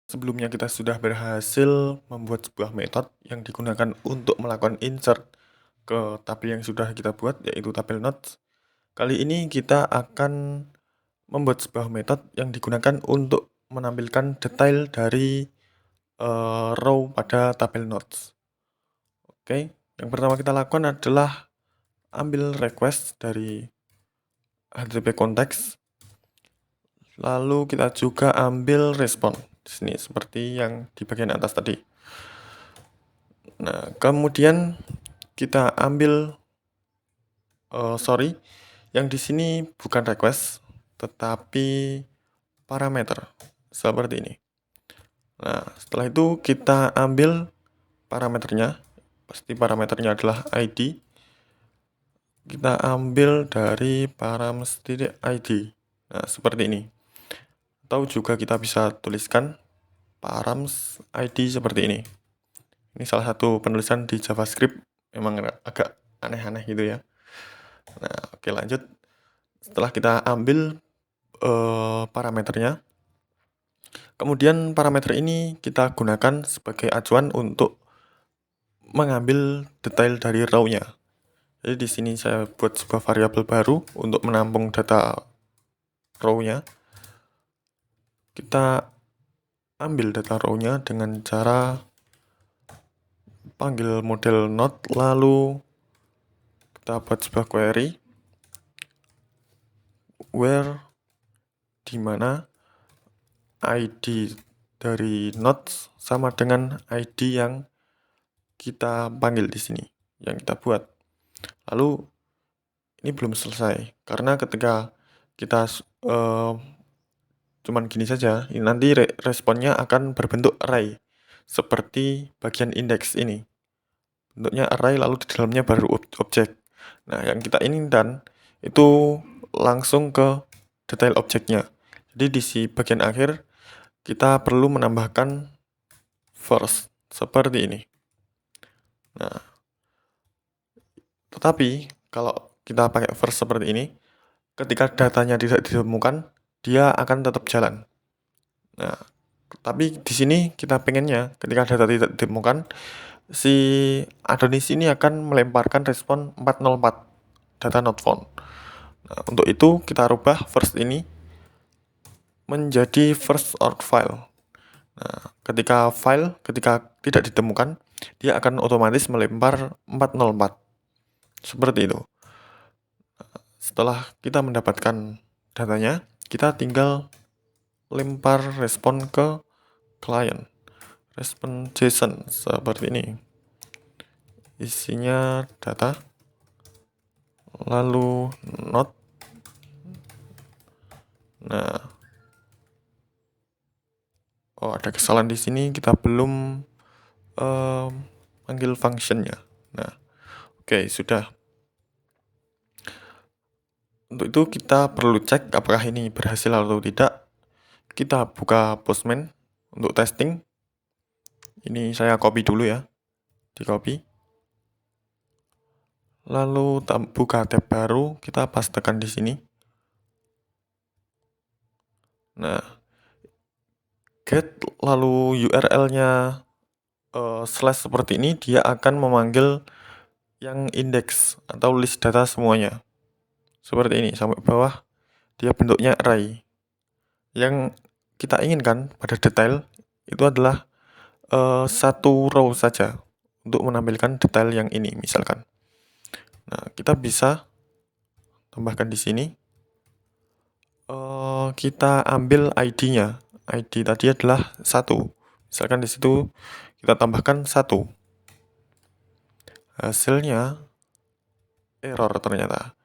Sebelumnya kita sudah berhasil membuat sebuah metode yang digunakan untuk melakukan insert ke tabel yang sudah kita buat, yaitu tabel notes. Kali ini kita akan membuat sebuah metode yang digunakan untuk menampilkan detail dari row pada tabel notes. Oke, yang pertama kita lakukan adalah ambil request dari HTTP context, lalu kita juga ambil respon di sini seperti yang di bagian atas tadi. Nah, kemudian kita ambil yang di sini bukan request tetapi parameter seperti ini. Nah, setelah itu kita ambil parameternya, pasti parameternya adalah ID. Kita ambil dari param_id. Nah, seperti ini. Atau juga kita bisa tuliskan params_id seperti ini. Ini salah satu penulisan di JavaScript, memang agak aneh-aneh gitu ya. Nah, oke, lanjut. Setelah kita ambil parameternya, kemudian parameter ini kita gunakan sebagai acuan untuk mengambil detail dari row-nya. Jadi di sini saya buat sebuah variabel baru untuk menampung data row-nya. Kita ambil data row-nya dengan cara panggil model node, lalu kita buat sebuah query where dimana ID dari nodes sama dengan ID yang kita panggil di sini, yang kita buat. Lalu ini belum selesai karena ketika kita cuman gini saja, ini nanti responnya akan berbentuk array seperti bagian index ini. Bentuknya array lalu di dalamnya baru objek. Nah, yang kita inginkan itu langsung ke detail objeknya. Jadi di bagian akhir kita perlu menambahkan first seperti ini. Nah, tetapi kalau kita pakai first seperti ini, ketika datanya tidak ditemukan, dia akan tetap jalan. Nah, tapi di sini kita pengennya ketika data tidak ditemukan, si Adonis ini akan melemparkan respon 404, data not found. Nah, untuk itu kita rubah first ini menjadi first or file. Nah, ketika tidak ditemukan, dia akan otomatis melempar 404. Seperti itu. Setelah kita mendapatkan datanya, kita tinggal lempar respon ke klien. Respon JSON seperti ini. Isinya data, lalu not. Nah, ada kesalahan di sini, kita belum panggil functionnya. Nah, oke, sudah. Untuk itu kita perlu cek apakah ini berhasil atau tidak. Kita buka Postman untuk testing. Ini saya copy dulu ya, di copy. Lalu buka tab baru, kita pastekan di sini. Nah, get lalu URL-nya slash seperti ini, dia akan memanggil yang index atau list data semuanya. Seperti ini sampai bawah, dia bentuknya array. Yang kita inginkan pada detail itu adalah satu row saja untuk menampilkan detail yang ini misalkan. Nah, kita bisa tambahkan di sini. Kita ambil ID-nya. ID tadi adalah 1. Misalkan di situ kita tambahkan 1. Hasilnya error ternyata.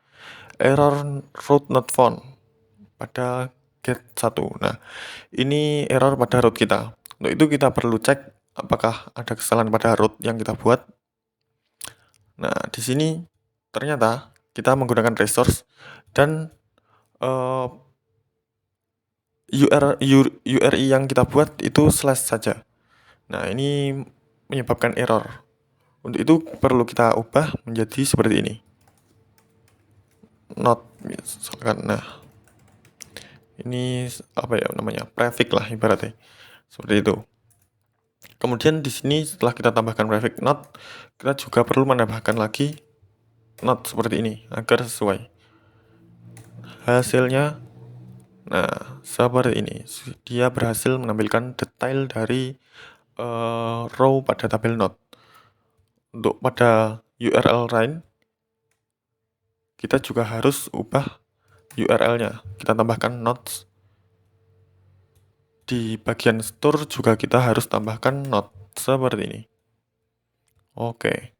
Error root not found pada get 1. Nah, ini error pada root kita. Untuk itu kita perlu cek apakah ada kesalahan pada root yang kita buat. Nah, di sini ternyata kita menggunakan resource dan URI yang kita buat itu slash saja. Nah, ini menyebabkan error. Untuk itu perlu kita ubah menjadi seperti ini. Not misalkan. Nah, ini apa ya namanya? Prefix lah ibaratnya. Seperti itu. Kemudian di sini setelah kita tambahkan prefix not, kita juga perlu menambahkan lagi not seperti ini agar sesuai. Hasilnya, nah seperti ini. Dia berhasil menampilkan detail dari row pada tabel not. Untuk pada URL line, kita juga harus ubah URL-nya. Kita tambahkan notes. Di bagian store juga kita harus tambahkan not seperti ini. Oke.